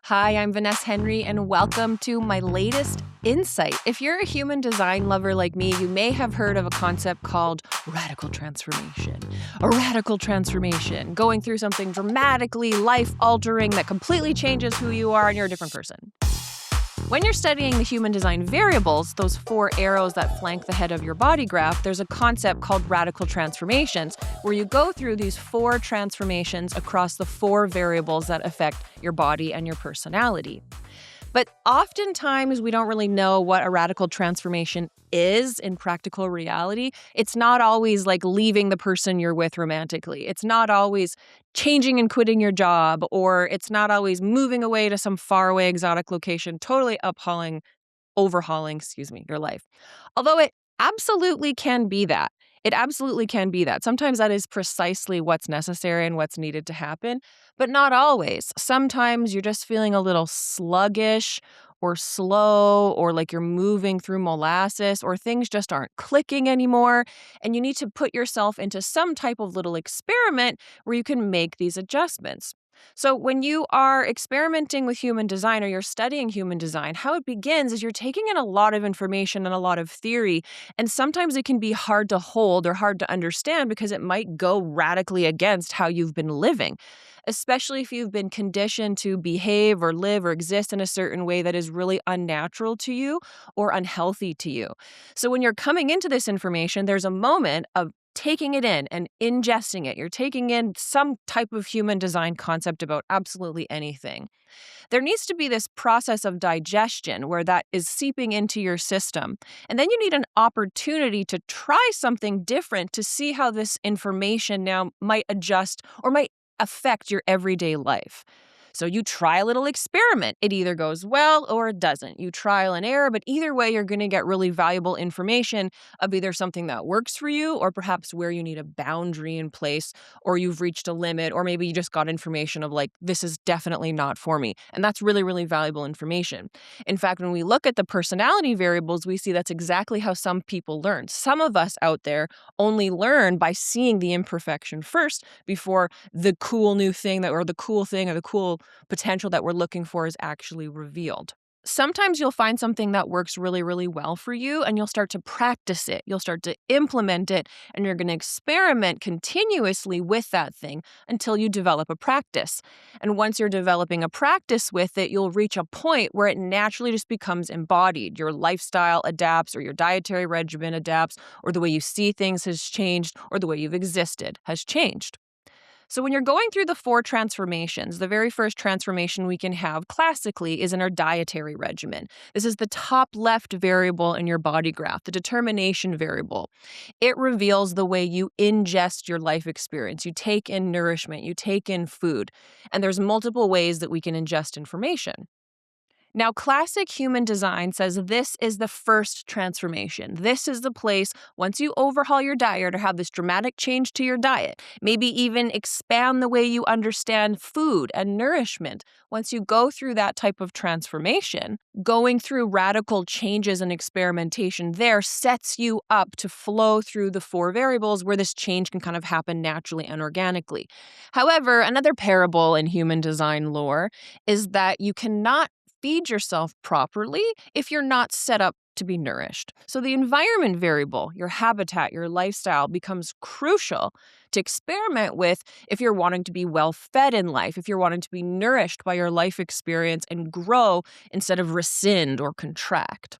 Hi, I'm Vaness Henry, and welcome to my latest insight. If you're a human design lover like me, you may have heard of a concept called radical transformation. A radical transformation, going through something dramatically life-altering that completely changes who you are and you're a different person. When you're studying the human design variables, those 4 arrows that flank the head of your body graph, there's a concept called radical transformations, where you go through these 4 transformations across the 4 variables that affect your body and your personality. But oftentimes, we don't really know what a radical transformation is in practical reality. It's not always like leaving the person you're with romantically. It's not always changing and quitting your job, or it's not always moving away to some faraway exotic location, totally overhauling, your life. Although it absolutely can be that. It absolutely can be that. Sometimes that is precisely what's necessary and what's needed to happen, but not always. Sometimes you're just feeling a little sluggish or slow, or like you're moving through molasses, or things just aren't clicking anymore, and you need to put yourself into some type of little experiment where you can make these adjustments. So, when you are experimenting with human design or you're studying human design, how it begins is you're taking in a lot of information and a lot of theory. And sometimes it can be hard to hold or hard to understand because it might go radically against how you've been living, especially if you've been conditioned to behave or live or exist in a certain way that is really unnatural to you or unhealthy to you. So, when you're coming into this information, there's a moment of taking it in and ingesting it. You're taking in some type of human design concept about absolutely anything. There needs to be this process of digestion where that is seeping into your system. And then you need an opportunity to try something different to see how this information now might adjust or might affect your everyday life. So you try a little experiment. It either goes well or it doesn't. You trial and error, but either way, you're going to get really valuable information of either something that works for you or perhaps where you need a boundary in place or you've reached a limit, or maybe you just got information of like, this is definitely not for me. And that's really, really valuable information. In fact, when we look at the personality variables, we see that's exactly how some people learn. Some of us out there only learn by seeing the imperfection first before the cool new thing or the cool thing or the cool potential that we're looking for is actually revealed. Sometimes you'll find something that works really, really well for you, and you'll start to practice it. You'll start to implement it, and you're going to experiment continuously with that thing until you develop a practice. And once you're developing a practice with it, you'll reach a point where it naturally just becomes embodied. Your lifestyle adapts, or your dietary regimen adapts, or the way you see things has changed, or the way you've existed has changed. So when you're going through the 4 transformations, the very first transformation we can have classically is in our dietary regimen. This is the top left variable in your body graph, the determination variable. It reveals the way you ingest your life experience. You take in nourishment, you take in food, and there's multiple ways that we can ingest information. Now, classic human design says this is the first transformation. This is the place, once you overhaul your diet or have this dramatic change to your diet, maybe even expand the way you understand food and nourishment. Once you go through that type of transformation, going through radical changes and experimentation there sets you up to flow through the 4 variables where this change can kind of happen naturally and organically. However, another parable in human design lore is that you cannot feed yourself properly if you're not set up to be nourished. So the environment variable, your habitat, your lifestyle becomes crucial to experiment with if you're wanting to be well fed in life, if you're wanting to be nourished by your life experience and grow instead of rescind or contract.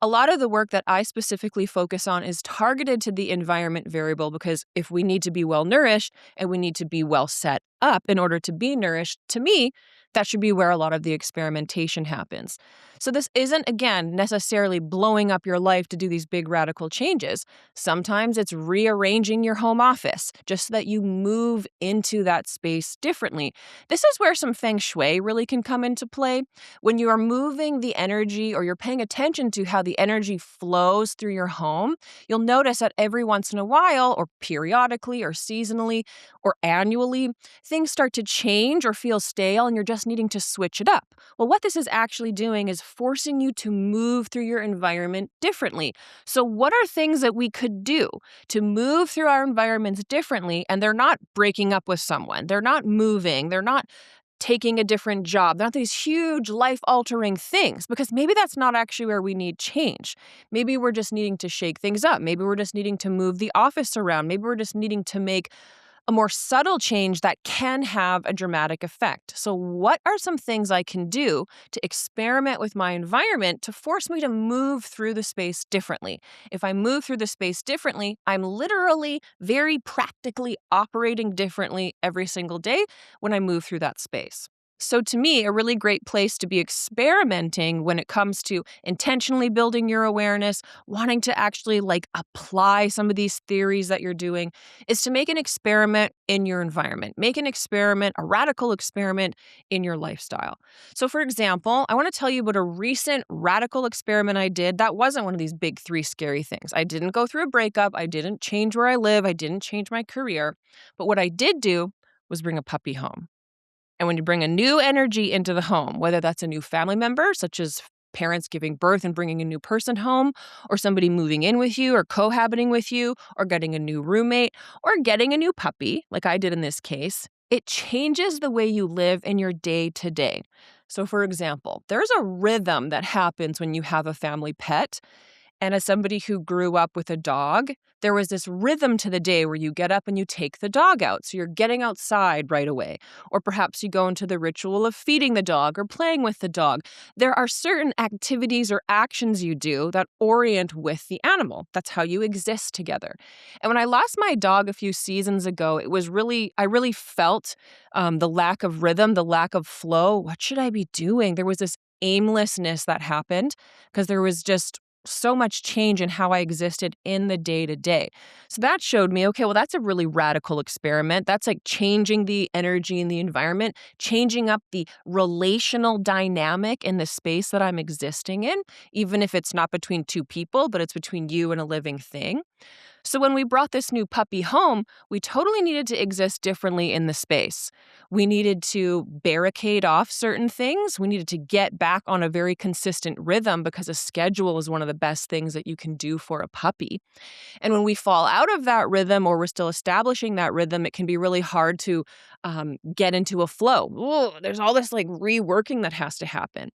A lot of the work that I specifically focus on is targeted to the environment variable because if we need to be well nourished and we need to be well set up in order to be nourished, to me, that should be where a lot of the experimentation happens. So this isn't, again, necessarily blowing up your life to do these big radical changes. Sometimes it's rearranging your home office just so that you move into that space differently. This is where some feng shui really can come into play. When you are moving the energy or you're paying attention to how the energy flows through your home, you'll notice that every once in a while or periodically or seasonally or annually, things start to change or feel stale and you're just needing to switch it up. Well, what this is actually doing is forcing you to move through your environment differently. So what are things that we could do to move through our environments differently? And they're not breaking up with someone. They're not moving. They're not taking a different job. They're not these huge life-altering things, because maybe that's not actually where we need change. Maybe we're just needing to shake things up. Maybe we're just needing to move the office around. Maybe we're just needing to make a more subtle change that can have a dramatic effect. So what are some things I can do to experiment with my environment to force me to move through the space differently? If I move through the space differently, I'm literally very practically operating differently every single day when I move through that space. So to me, a really great place to be experimenting when it comes to intentionally building your awareness, wanting to actually apply some of these theories that you're doing, is to make an experiment in your environment. Make an experiment, a radical experiment in your lifestyle. So for example, I want to tell you about a recent radical experiment I did that wasn't one of these big three scary things. I didn't go through a breakup. I didn't change where I live. I didn't change my career. But what I did do was bring a puppy home. And when you bring a new energy into the home, whether that's a new family member, such as parents giving birth and bringing a new person home, or somebody moving in with you or cohabiting with you, or getting a new roommate, or getting a new puppy, like I did in this case, it changes the way you live in your day to day. So for example, there's a rhythm that happens when you have a family pet. And as somebody who grew up with a dog, there was this rhythm to the day where you get up and you take the dog out. So you're getting outside right away. Or perhaps you go into the ritual of feeding the dog or playing with the dog. There are certain activities or actions you do that orient with the animal. That's how you exist together. And when I lost my dog a few seasons ago, I really felt the lack of rhythm, the lack of flow. What should I be doing? There was this aimlessness that happened because there was just so much change in how I existed in the day to day. So that showed me, okay, well, that's a really radical experiment. That's like changing the energy in the environment, changing up the relational dynamic in the space that I'm existing in, even if it's not between two people, but it's between you and a living thing. So when we brought this new puppy home, we totally needed to exist differently in the space. We needed to barricade off certain things. We needed to get back on a very consistent rhythm because a schedule is one of the best things that you can do for a puppy. And when we fall out of that rhythm or we're still establishing that rhythm, it can be really hard to get into a flow. Ooh, there's all this reworking that has to happen.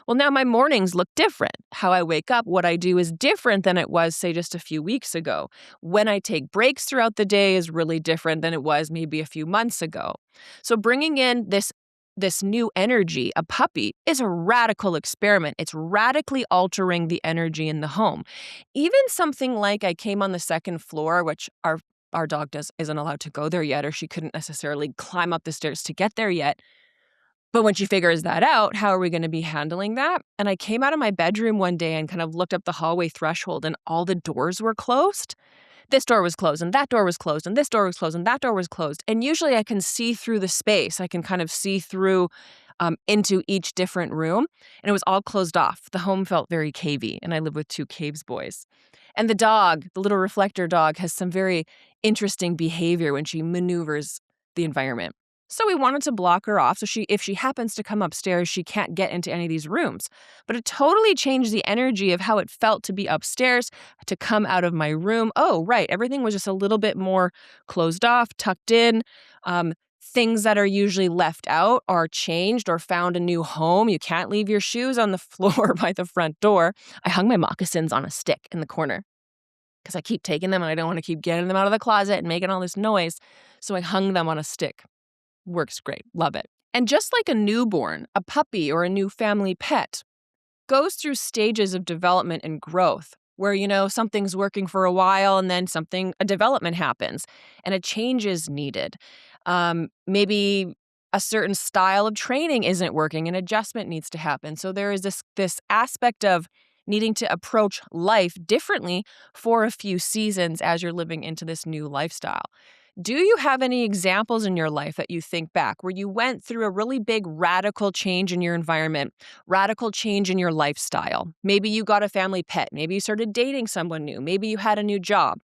Well, now my mornings look different. How I wake up, what I do is different than it was, say, just a few weeks ago. When I take breaks throughout the day is really different than it was maybe a few months ago. So bringing in this new energy, a puppy, is a radical experiment. It's radically altering the energy in the home. Even something like I came on the second floor, which our dog isn't allowed to go there yet, or she couldn't necessarily climb up the stairs to get there yet. But when she figures that out, how are we going to be handling that? And I came out of my bedroom one day and kind of looked up the hallway threshold and all the doors were closed. This door was closed and that door was closed and this door was closed and that door was closed. And usually I can see through the space. I can kind of see through into each different room. And it was all closed off. The home felt very cavey, and I live with two caves boys. And the dog, the little reflector dog, has some very interesting behavior when she maneuvers the environment. So we wanted to block her off so if she happens to come upstairs, she can't get into any of these rooms. But it totally changed the energy of how it felt to be upstairs, to come out of my room. Oh, right, everything was just a little bit more closed off, tucked in. Things that are usually left out are changed or found a new home. You can't leave your shoes on the floor by the front door. I hung my moccasins on a stick in the corner because I keep taking them and I don't want to keep getting them out of the closet and making all this noise. So I hung them on a stick. Works great. Love it. And just like a newborn, a puppy, or a new family pet goes through stages of development and growth where, something's working for a while and then a development happens and a change is needed. Maybe a certain style of training isn't working, an adjustment needs to happen. So there is this aspect of needing to approach life differently for a few seasons as you're living into this new lifestyle. Do you have any examples in your life that you think back where you went through a really big radical change in your environment, radical change in your lifestyle? Maybe you got a family pet. Maybe you started dating someone new. Maybe you had a new job.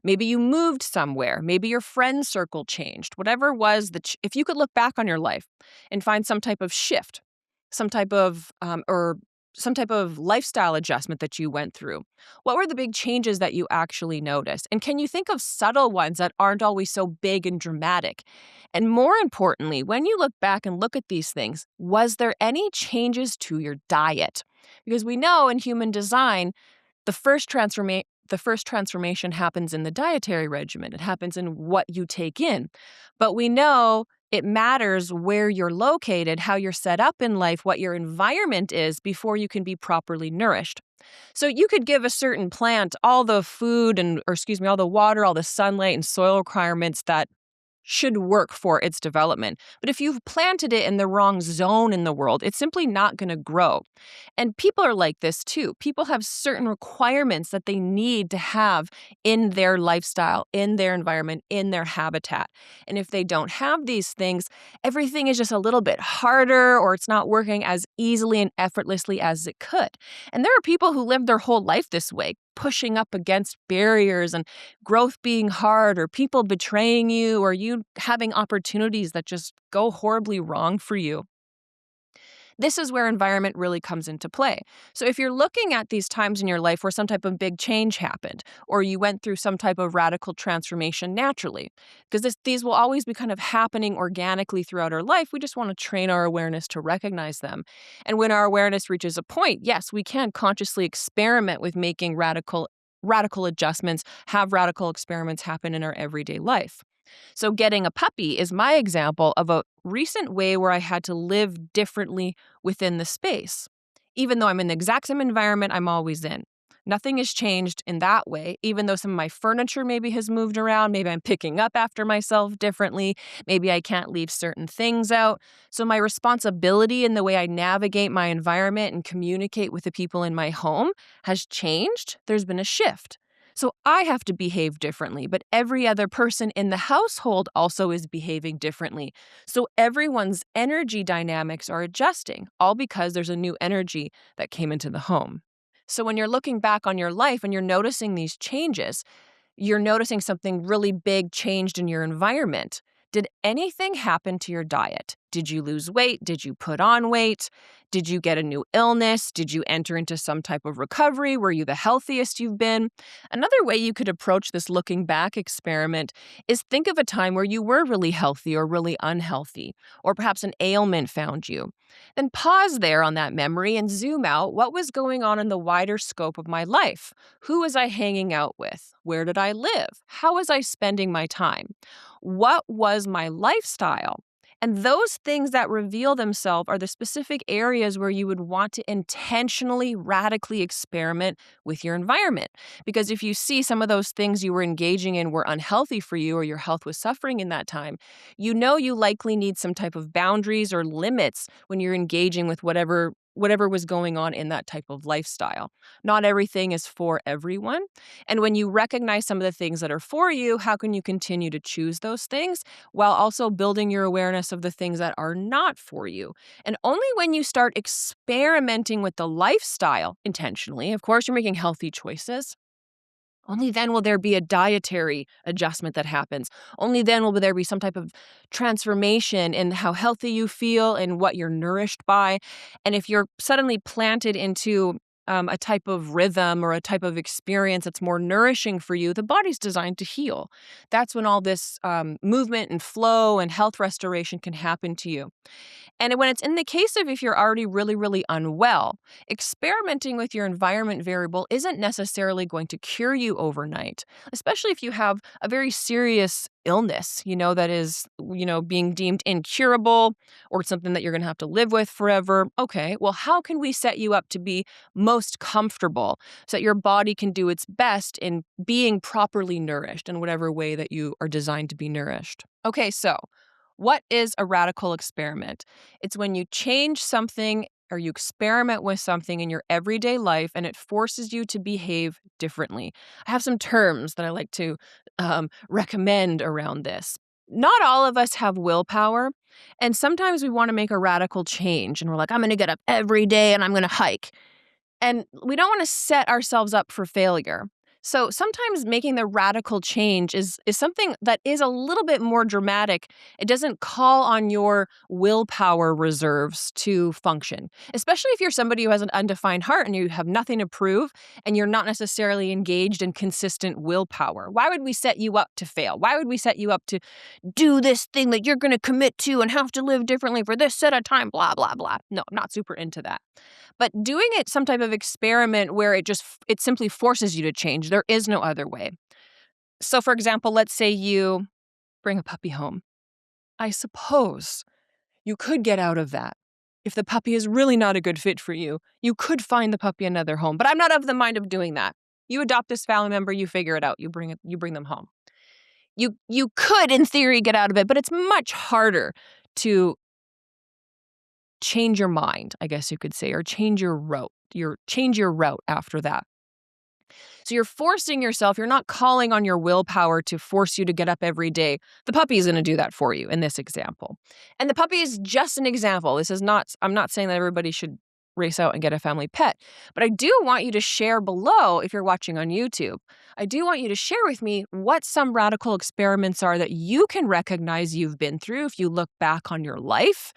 Maybe you moved somewhere. Maybe your friend circle changed. Whatever it was, if you could look back on your life and find some type of shift, some type of, or some type of lifestyle adjustment that you went through? What were the big changes that you actually noticed? And can you think of subtle ones that aren't always so big and dramatic? And more importantly, when you look back and look at these things, was there any changes to your diet? Because we know in human design, the first transformation happens in the dietary regimen. It happens in what you take in. But we know it matters where you're located, how you're set up in life, what your environment is before you can be properly nourished. So you could give a certain plant all the food all the water, all the sunlight and soil requirements that should work for its development. But if you've planted it in the wrong zone in the world, it's simply not going to grow. And people are like this too. People have certain requirements that they need to have in their lifestyle, in their environment, in their habitat. And if they don't have these things, everything is just a little bit harder, or it's not working as easily and effortlessly as it could. And there are people who live their whole life this way, pushing up against barriers and growth being hard, or people betraying you, or you having opportunities that just go horribly wrong for you. This is where environment really comes into play. So if you're looking at these times in your life where some type of big change happened, or you went through some type of radical transformation naturally, because these will always be kind of happening organically throughout our life, we just want to train our awareness to recognize them. And when our awareness reaches a point, yes, we can consciously experiment with making radical adjustments, have radical experiments happen in our everyday life. So getting a puppy is my example of a recent way where I had to live differently within the space. Even though I'm in the exact same environment I'm always in. Nothing has changed in that way, even though some of my furniture maybe has moved around. Maybe I'm picking up after myself differently. Maybe I can't leave certain things out. So my responsibility in the way I navigate my environment and communicate with the people in my home has changed. There's been a shift. So I have to behave differently, but every other person in the household also is behaving differently. So everyone's energy dynamics are adjusting, all because there's a new energy that came into the home. So when you're looking back on your life and you're noticing these changes, you're noticing something really big changed in your environment. Did anything happen to your diet? Did you lose weight? Did you put on weight? Did you get a new illness? Did you enter into some type of recovery? Were you the healthiest you've been? Another way you could approach this looking back experiment is think of a time where you were really healthy or really unhealthy, or perhaps an ailment found you. Then pause there on that memory and zoom out. What was going on in the wider scope of my life? Who was I hanging out with? Where did I live? How was I spending my time? What was my lifestyle? And those things that reveal themselves are the specific areas where you would want to intentionally, radically experiment with your environment. Because if you see some of those things you were engaging in were unhealthy for you, or your health was suffering in that time, you know you likely need some type of boundaries or limits when you're engaging with whatever was going on in that type of lifestyle. Not everything is for everyone. And when you recognize some of the things that are for you, how can you continue to choose those things while also building your awareness of the things that are not for you? And only when you start experimenting with the lifestyle intentionally, of course, you're making healthy choices. Only then will there be a dietary adjustment that happens. Only then will there be some type of transformation in how healthy you feel and what you're nourished by. And if you're suddenly planted into a type of rhythm or a type of experience that's more nourishing for you, the body's designed to heal. That's when all this movement and flow and health restoration can happen to you. And when it's in the case of if you're already really, really unwell, experimenting with your environment variable isn't necessarily going to cure you overnight, especially if you have a very serious illness, that is, being deemed incurable or something that you're going to have to live with forever. Okay, well, how can we set you up to be most comfortable so that your body can do its best in being properly nourished in whatever way that you are designed to be nourished? Okay, so what is a radical experiment? It's when you change something or you experiment with something in your everyday life and it forces you to behave differently. I have some terms that I like to recommend around this. Not all of us have willpower, and sometimes we want to make a radical change and we're like, I'm going to get up every day and I'm going to hike. And we don't want to set ourselves up for failure. So sometimes making the radical change is something that is a little bit more dramatic. It doesn't call on your willpower reserves to function, especially if you're somebody who has an undefined heart and you have nothing to prove and you're not necessarily engaged in consistent willpower. Why would we set you up to fail? Why would we set you up to do this thing that you're going to commit to and have to live differently for this set of time, blah, blah, blah? No, I'm not super into that. But doing it some type of experiment where it simply forces you to change. There is no other way. So for example, let's say you bring a puppy home. I suppose you could get out of that. If the puppy is really not a good fit for you, you could find the puppy another home. But I'm not of the mind of doing that. You adopt this family member, you figure it out, you bring them home. You could, in theory, get out of it, but it's much harder to change your mind, I guess you could say, or change your route. Change your route after that. So you're forcing yourself, you're not calling on your willpower to force you to get up every day. The puppy is going to do that for you in this example. And the puppy is just an example. I'm not saying that everybody should race out and get a family pet, but I do want you to share below, if you're watching on YouTube, I do want you to share with me what some radical experiments are that you can recognize you've been through if you look back on your life,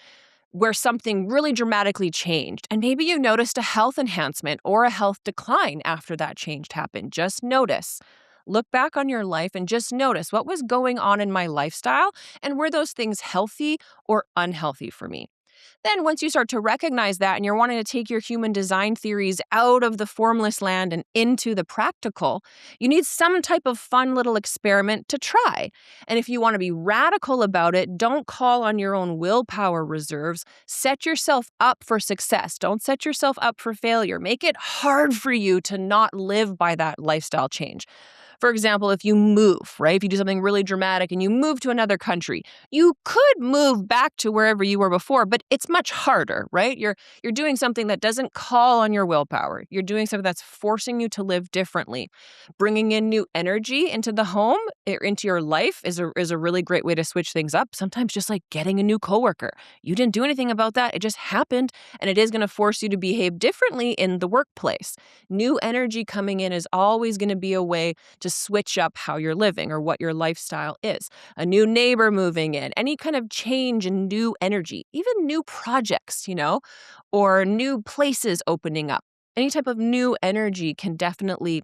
where something really dramatically changed. And maybe you noticed a health enhancement or a health decline after that change happened. Just notice. Look back on your life and just notice what was going on in my lifestyle and were those things healthy or unhealthy for me. Then once you start to recognize that and you're wanting to take your human design theories out of the formless land and into the practical, you need some type of fun little experiment to try. And if you want to be radical about it, don't call on your own willpower reserves. Set yourself up for success. Don't set yourself up for failure. Make it hard for you to not live by that lifestyle change. For example, if you move, right? If you do something really dramatic and you move to another country, you could move back to wherever you were before, but it's much harder, right? You're doing something that doesn't call on your willpower. You're doing something that's forcing you to live differently. Bringing in new energy into the home, or into your life is a really great way to switch things up. Sometimes just like getting a new coworker. You didn't do anything about that. It just happened, and it is going to force you to behave differently in the workplace. New energy coming in is always going to be a way to switch up how you're living or what your lifestyle is. A new neighbor moving in, any kind of change in new energy, even new projects, or new places opening up. Any type of new energy can definitely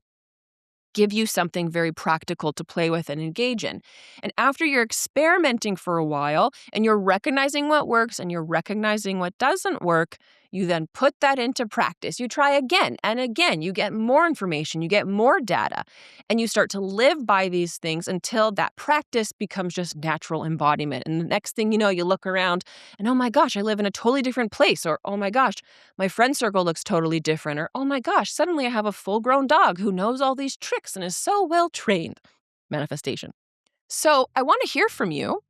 give you something very practical to play with and engage in. And after you're experimenting for a while and you're recognizing what works and you're recognizing what doesn't work, you then put that into practice. You try again and again. You get more information, you get more data, and you start to live by these things until that practice becomes just natural embodiment. And the next thing you know, you look around and, oh my gosh, I live in a totally different place. Or, oh my gosh, my friend circle looks totally different. Or, oh my gosh, suddenly I have a full-grown dog who knows all these tricks and is so well trained. Manifestation. So I want to hear from you.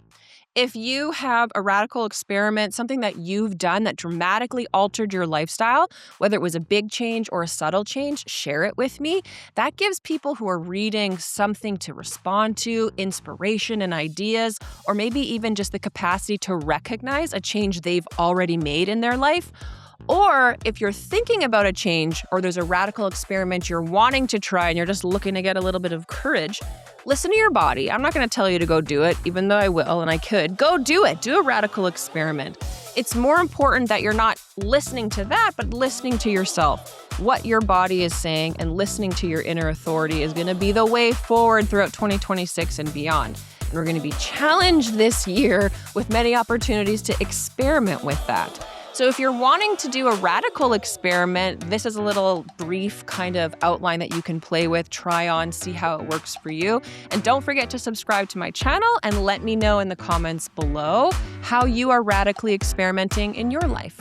If you have a radical experiment, something that you've done that dramatically altered your lifestyle, whether it was a big change or a subtle change, share it with me. That gives people who are reading something to respond to, inspiration and ideas, or maybe even just the capacity to recognize a change they've already made in their life. Or if you're thinking about a change or there's a radical experiment you're wanting to try and you're just looking to get a little bit of courage, listen to your body. I'm not going to tell you to go do it, even though I will and I could. Go do it. Do a radical experiment. It's more important that you're not listening to that, but listening to yourself. What your body is saying and listening to your inner authority is going to be the way forward throughout 2026 and beyond. And we're going to be challenged this year with many opportunities to experiment with that. So if you're wanting to do a radical experiment, this is a little brief kind of outline that you can play with, try on, see how it works for you. And don't forget to subscribe to my channel and let me know in the comments below how you are radically experimenting in your life.